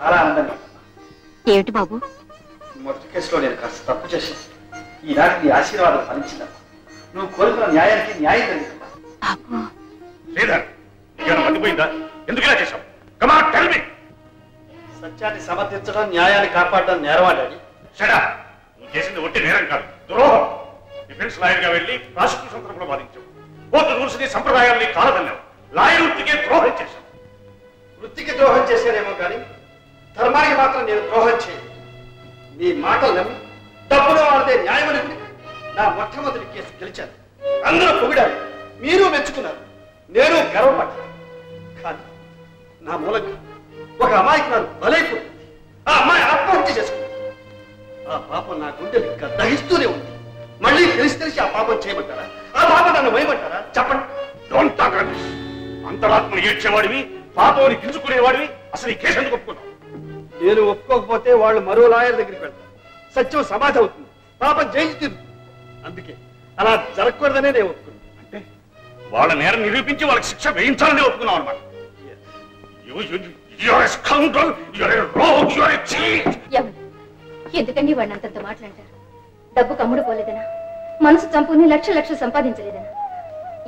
చాలా ఆనందంగా. ఏమిటి బాబు? మొదటి కేసులో నేను కాస్త తప్పు చేశాను. ఈనాటి నీ ఆశీర్వాదం ఫలించిందా? నువ్వు కోరుకున్న న్యాయానికి న్యాయం జరిగిందా? శ్రీధర్, నీకేమైనా మండిపోయిందా? ఎందుకు ఇలా చేశావు? Come on, tell me. సత్యాన్ని సమర్థించడం, న్యాయాన్ని కాపాడడం నేరమా డాడీ? Shut up. నువ్వు చేసింది ఒట్టి నేరం కాదు, ద్రోహం. డిఫెన్స్ లాయర్ గా వెళ్ళి ప్రాసిక్యూషన్ తరపున వాదించావు. కోర్టు రూల్స్ ని సంప్రదాయాల్ని కాలదన్నావు. లాయర్ వృత్తికే ద్రోహం చేశావు. వృత్తికి ద్రోహం చేశానేమో కానీ ధర్మానికి మాత్రం నేను ద్రోహం చేయను. నీ మాటలు నమ్మి డబ్బులో వాడితే న్యాయం అనుకుని నా మొట్టమొదటి కేసు గెలిచాను. అందరూ పొగిడారు, మీరు మెచ్చుకున్నారు, నేను గర్వపడ్డాను. కానీ నా మూలంగా ఒక అమ్మాయికి నాకు బలైపోతుంది. ఆ అమ్మాయి ఆత్మహత్య చేసుకుంది. ఆ పాపం నా గుండెలు ఇంకా దహిస్తూనే ఉంది. మళ్ళీ తెలిసి ఆ పాపం చేయమంటారా? ఆ పాపం నన్ను వేయమంటారా? చెప్పండి. Don't talk Ramesh. అంతరాత్మను ఏడ్చేవాడివి, పాపంని గింజుకునేవాడివి. అసలు ఈ కేసు ఎందుకు ఒప్పుకున్నావు? నేను ఒప్పుకోకపోతే వాళ్ళు మరో లాయర్ దగ్గరికి వెళ్తారు. సత్యం సమాధి అవుతుంది, పాపం జైలు తీరుతుంది. అందుకే అలా జరగకూడదనే నేను ఒప్పుకున్నాను. అంటే వాళ్ళ నేరం నిరూపించి వాళ్ళకి శిక్ష వేయించాలని ఒప్పుకున్నావు అనమాట. ఎందుకండి వాడిని అంతంత మాట్లాడతారు? డబ్బు కమ్ముడు పోలేదనా? మనసు చంపుని లక్షలు సంపాదించలేదనా?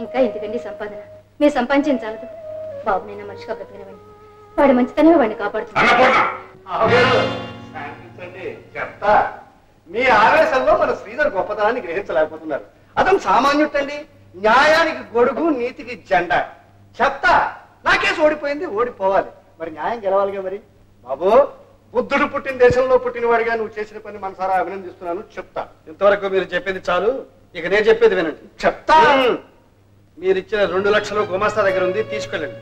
ఇంకా ఎందుకండి సంపాదన? మీరు సంపాదించాలదు. బాబునైనా మనిషిగా బ్రతికినవాడిని. వాడి మంచితనమే వాడిని కాపాడుతుంది. చెప్తా. మీ ఆవేశంలో మన శ్రీధర్ గొప్పతనాన్ని గ్రహించలేకపోతున్నారు. అతను సామాన్యుడండి. న్యాయానికి గొడుగు, నీతికి జెండా. చెప్తా. నాకేసి ఓడిపోయింది, ఓడిపోవాలి. మరి న్యాయం గెలవాలిగా. మరి బాబు, బుద్ధుడు పుట్టిన దేశంలో పుట్టినవాడిగా నువ్వు చేసిన పని మనసారా అభినందిస్తున్నాను. చెప్తా. ఇంతవరకు మీరు చెప్పింది చాలు, ఇక నేను చెప్పేది వినండి. చెప్తా. మీరిచ్చిన 2 లక్షలు గుమాస్తా దగ్గర ఉంది, తీసుకెళ్ళండి.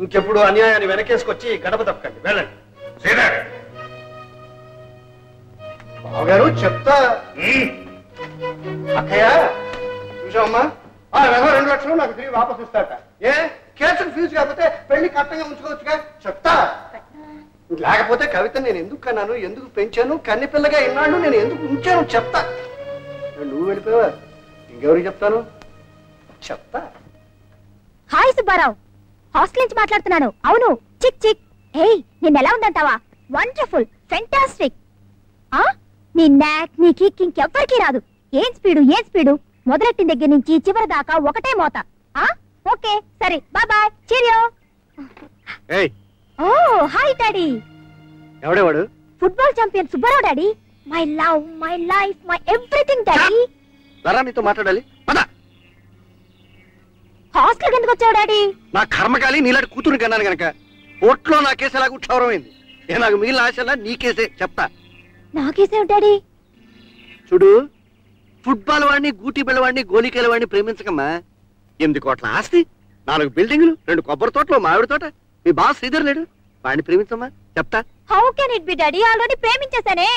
ఇంకెప్పుడు అన్యాయాన్ని వెనకేసుకొచ్చి గడప తప్పకండి. వెళ్ళండి. బావగారు చెప్తా. అక్కయ్య చూసావమ్మా, ఆ 2 లక్షలు నాకు తిరిగి వాపసు ఇస్తాట. ఏ కేసుకు ఫీజు కాకపోతే పెళ్లి కట్టంగా ఉంచుకోవచ్చుగా. చెప్తా. లేకపోతే కవిత నేను ఎందుకు కన్నాను, ఎందుకు పెంచాను, కన్ని పిల్లగా ఇన్నాళ్ళు నేను ఎందుకు ఉంచాను? చెప్తా. నువ్వు వెళ్ళిపోయావా? ఇంకెవరికి చెప్తాను? చెప్తా. హాయ్ సుబ్బారావు, హాస్టల్ నుంచి మాట్లాడుతున్నాను. అవును, చిక్ చిక్. ఏయ్, నేను ఎలా ఉందంటావా? Wonderful, fantastic. నీ నాక్, నీ కిక్ ఇంకెవ్వరికీ రాదు. ఏం స్పీడు మొదలెట్టిన దగ్గర నుంచి చివరి దాకా ఒకటే మోత. ఓకే సరే, bye bye, cheerio. Oh hi daddy. ఎవడేవాడు? Football champion Subbarao daddy. My love, my life, my everything daddy. లరా, నీతో మాట్లాడాలి. పద. హాస్టల్ ఎందుకు వచ్చావు డాడీ? నా కర్మకాలి నీలాంటి కూతురు కన్నాను గనక. ఓట్లో నా కేసు ఎలాగూ క్షౌరమైంది. నాకు మిగిలిన ఆశలా నీ కేసే. చెప్తా. నాకేసే డాడీ. చూడు, ఫుట్బాల్ వాడిని, గూటీ బిళ్ళవాడిని, గోలికేల వాడిని ప్రేమించకమ్మా. 8 కోట్ల ఆస్తి, 4 బిల్డింగులు, 2 కొబ్బరి తోటలు, మామిడి తోట. మీ బావ శ్రీధర్ లేడు, వాడిని ప్రేమించమ్మా. చెప్తా. How can it be daddy? Already ప్రేమించేశానే.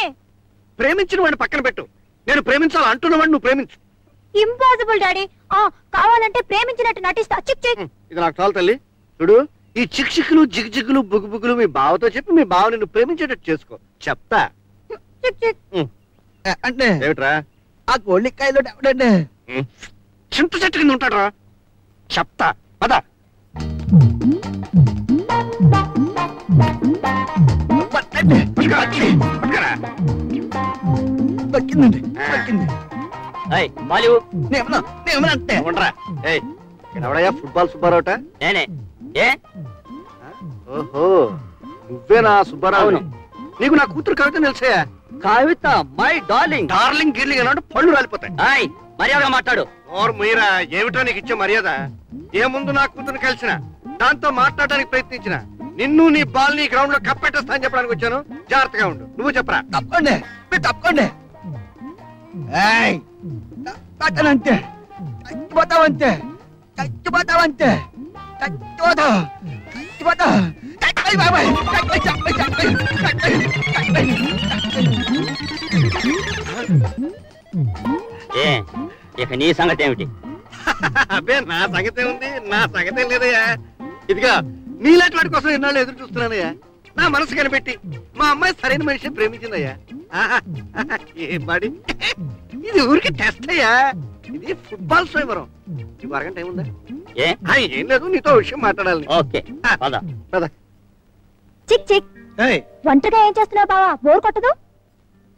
ప్రేమించిన వాడిని పక్కన పెట్టు. నేను ప్రేమించాలి అంటున్నవాడిని నువ్వు ప్రేమించు. Impossible daddy. కావాలంటే ప్రేమించినట్టు నటిస్తా. చిక్ చిక్. ఇది నాకు చాలు తల్లి. చూడు, ఈ చిక్ చిక్కులు, జిగ్జిగ్గులు, బుగ్గుబుగ్గులు మీ బావతో చెప్పి మీ బావ నిన్ను ప్రేమించేటట్టు చేసుకో. చెప్తా. చిక్ చిక్. అంటే ఏమిట్రా? ఆ గోళికాయలో ఎవడండి? చింత చెట్టు కింద ఉంటాడు. చెప్తా. పద. దక్కిందండి, దక్కింది. ఎవడయ్యా ఫుట్బాల్ సుబ్బారావుట? నేనే. ఓహో, నువ్వేనా సుబ్బారావు? నీకు నా కూతురు కవిత తెలుసా? కవిత మై డార్లింగ్. డార్లింగ్ గిర్లింగ్ అన్నాడు, పళ్ళు రాలిపోతాయి. మర్యాదగా మాట్లాడు. ఓర్ మీరా, ఏమిటో నీకు ఇచ్చే మర్యాద? ఏ ముందు నా కూతురు కలిసిన, దాంతో మాట్లాడడానికి ప్రయత్నించిన, నిన్ను నీ బాల్ నీ గ్రౌండ్ లో కప్పెట్టేస్తా అని చెప్పడానికి వచ్చాను. జాగ్రత్తగా ఉండు. నువ్వు చెప్పరా? తప్పండి, మీరు తప్పండి. అంటే చచ్చిపోతావంతే, చచ్చిపోతావంతే, చచ్చిపోతావు, చచ్చిపోతావు. ఇక నీ సంగతి ఏమిటి? అబ్బే, నా సంగతే ఉంది, నా సంగతే లేదయ్యా. ఇదిగా నీలాంటి వాడి కోసం ఎన్నాళ్ళు ఎదురు చూస్తున్నానయ్యా. నా మనసు కనిపెట్టి మా అమ్మాయి సరైన మనిషిని ప్రేమించిందయ్యా. ఏం పాడి, ఇది ఊరికి టెస్ట్ అయ్యా. ఇది ఫుట్బాల్ స్వయంవరం. నీకు అరగంట టైం ఉందా? ఏం లేదు, నీతో విషయం మాట్లాడాలి. ఓకే పద. చిక్ చిక్ ఒంటరిగా ఏం చేస్తున్నావు బావా? బోర్ కొట్టదు?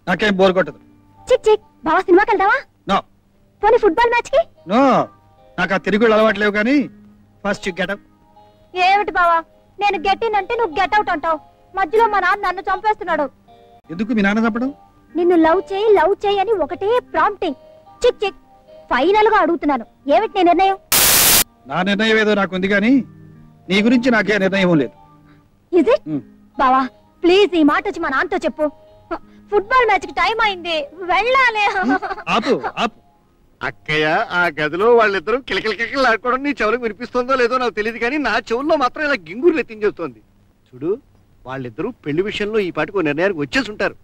నాకేం బోర్ కొట్టదు. చిక్ చిక్ బావా సినిమాకి వెళ్దావా? నో. పోనీ ఫుట్బాల్ మ్యాచ్ కి? నో, నాకు ఆ తిరుగుళ్ళు అలవాట్లేవు. కానీ ఫస్ట్ గెట్ అప్. ఏమిటి బావా, నేను గెట్ ఇన్ అంటే నువ్వు గెట్ అవుట్ అంటావు. మధ్యలో మా నాన్న నన్ను చంపేస్తున్నాడు. ఎందుకు మీ నాన్న చంపడం? నిన్ను లవ్ చేయి అని ఒకటే ప్రాంప్టింగ్. చిక్ చిక్ ఫైనల్ గా అడుగుతున్నాను, ఏమిటి నీ నిర్ణయం? నా నిర్ణయం ఏదో నాకు ఉంది, కానీ నీ గురించి నాకే నిర్ణయం లేదు. Is it? బావా ప్లీజ్ ఈ మాట వచ్చి మా నాన్నతో చెప్పు. ఫుట్బాల్ మ్యాచ్ కి టైం అయింది, వెళ్ళాలి. ఆపు ఆపు. అక్కయ్య, ఆ గదిలో వాళ్ళిద్దరూ కిలకిలకిలకిలు ఆడుకోవడం నీ చెవులకు వినిపిస్తుందో లేదో నాకు తెలియదు, కానీ నా చెవుల్లో మాత్రం ఇలా గింగురు ఎత్తించేస్తోంది. చూడు, వాళ్ళిద్దరూ పెళ్లి విషయంలో ఈ పాటికి నిర్ణయానికి వచ్చేసి ఉంటారు.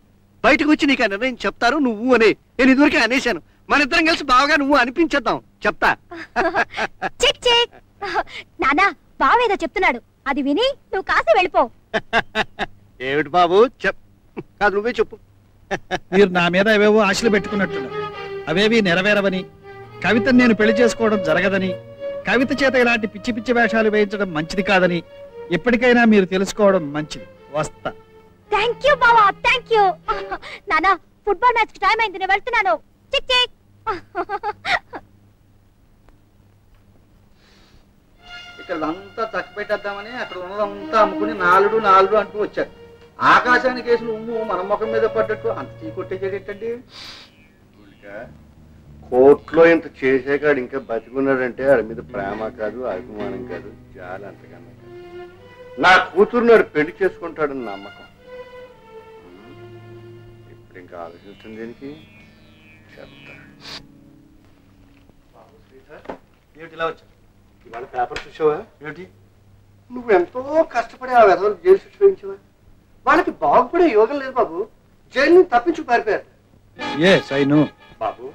బయటకు వచ్చి నీకు ఆ నిర్ణయం చెప్తారు నువ్వు అనే. నేను ఇదివరకే అనేశాను, మన ఇద్దరం కలిసి బాగా నువ్వు అనిపించేద్దాం. చెప్తా. చిక్ చిక్ నానా బావేదో చెప్తున్నాడు, అది విని నువ్వు కాసి వెళ్ళిపో. ఏమిటి బాబు? కాదు, నువ్వే చెప్పు. మీరు నా మీద ఏవేవో ఆశలు పెట్టుకున్నట్టున్నారు. అవేవి నెరవేరవని, కవితను నేను పెళ్లి చేసుకోవడం జరగదని, కవిత చేత ఇలాంటి పిచ్చి పిచ్చి వేషాలు వేయించడం మంచిది కాదని ఇప్పటికైనా మీరు తెలుసుకోవడం మంచిది. వస్తా. థ్యాంక్ యూ బావా, థ్యాంక్ యూ. నానా ఫుట్బాల్ మ్యాచ్ కి టైం అయింది, నేను వెళ్తున్నాను. చిక్ చిక్. ఇక్కడ అంతా చక్కబెట్టేద్దామని అక్కడ ఉన్నదంతా అమ్ముకుని నాలుడు నాలుడు అంటూ వచ్చారు. ఆకాశానికి వేసిన ఉమ్ము మన ముఖం మీద పడ్డట్టు అంత చీ కొట్టేసేటండి. కోర్టులో ఇంత చేసేకాడు ఇంకా బతికున్నాడంటే ఆడి మీద ప్రేమ కాదు, అభిమానం కాదు, చాలా అంతకన్నా కాదు. నా కూతురు నాడు పెళ్లి చేసుకుంటాడని నమ్మకం. ఇప్పుడు ఇంకా ఆలోచిస్తుంది దేనికి? చెప్తా. ఏమిటి ఇలా వచ్చా? ఇవాళ పేపర్ చూసావా? ఏమిటి? నువ్వెంతో కష్టపడి ఆ వెధవలకు జైలు శిక్ష వేయించావా? వాళ్ళకి బాగుపడే యోగం లేదు బాబు. జైలు నుంచి తప్పించు పారిపోయారు. బాబు,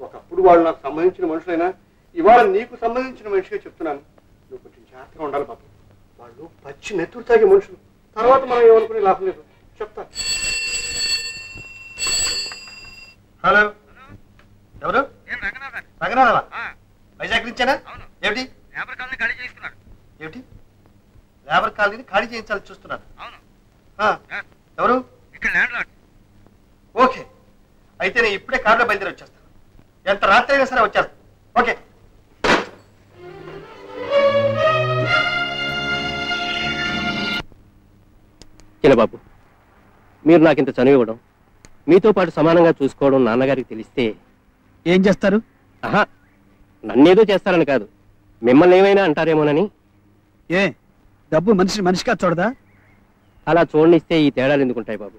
ఒకప్పుడు వాళ్ళు నాకు సంబంధించిన మనుషులైనా ఇవాళ నీకు సంబంధించిన మనిషిగా చెప్తున్నాను. నువ్వు కొంచెం జాగ్రత్తగా ఉండాలి బాబు. వాళ్ళు పచ్చి నెత్తురు తాగే మనుషులు. తర్వాత మనం ఏమనుకునే లాభం లేదు. చెప్తా. హలో, ఎవరు? రంగనాథవా? వైజాగ్ నుంచేనా? ఏమిటి? లేబర్ కాలనీ ఖాళీ చేయిస్తున్నాడు. ఏమిటి? లేబర్ కాలనీని ఖాళీ చేయించాలని చూస్తున్నాను. ఎవరు? ఇక్కడ ల్యాండ్ లార్డ్. ఓకే, అయితే నేను ఇప్పుడే కారులో బయలుదేరి వచ్చేస్తాను. ఎంత రాత్రి అయినా సరే వచ్చేస్తాను. ఓకే. చిన్నబాబు, మీరు నాకు ఇంత చనివ్వడం, మీతో పాటు సమానంగా చూసుకోవడం నాన్నగారికి తెలిస్తే ఏం చేస్తారు? ఆహా, నన్నేదో చేస్తారని కాదు, మిమ్మల్ని ఏమైనా అంటారేమోనని. ఏ డబ్బు మనిషిగా చూడదా? అలా చూడనిస్తే ఈ తేడాలు ఎందుకుంటాయి బాబు?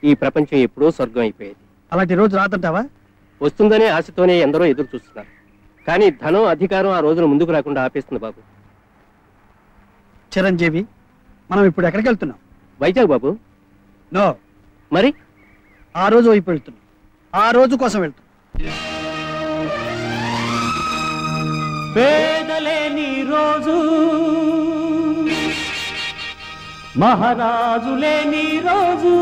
ఈ ప్రపంచం ఎప్పుడో స్వర్గం అయిపోయేది. అలాంటి రోజు రాదంటావా? వస్తుందనే ఆశతోనే ఎందరో ఎదురు చూస్తున్నారు. కానీ ధనం, అధికారం ఆ రోజున ముందుకు రాకుండా ఆపేస్తుంది బాబు. చిరంజీవి, మనం ఇప్పుడు ఎక్కడికి వెళ్తున్నాం? వైజాగ్ బాబు. నో. మరి? ఆ రోజు వైపు వెళ్తున్నాం. ఆ రోజు కోసం వెళ్తున్నాం. పేదలేని రోజు, మహారాజు లేని రోజు,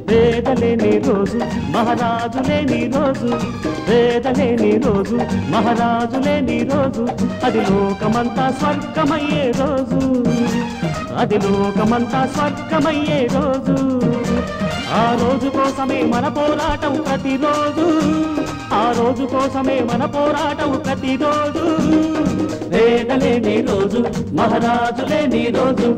పేదలేని రోజు, మహారాజు లేని రోజు, పేదలేని రోజు, మహారాజు లేని రోజు, అది లోకమంతా స్వర్గమయ్యే రోజు, అది లోకమంతా స్వర్గమయ్యే రోజు. ఆ రోజు కోసమే మన పోరాటం ప్రతిరోజు, ఆ రోజు కోసమే మన పోరాటం ప్రతిరోజు. పేదలేని రోజు, మహారాజు లేని రోజు.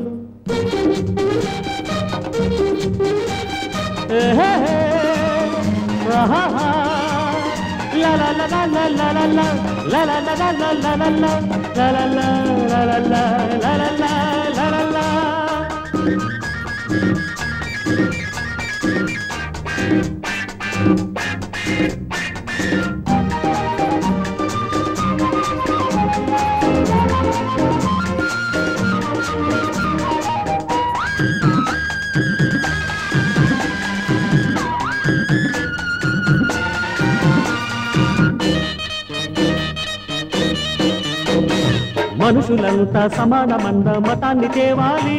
మనుషులంతా సమానమన్న మతాన్ని తేవాలి,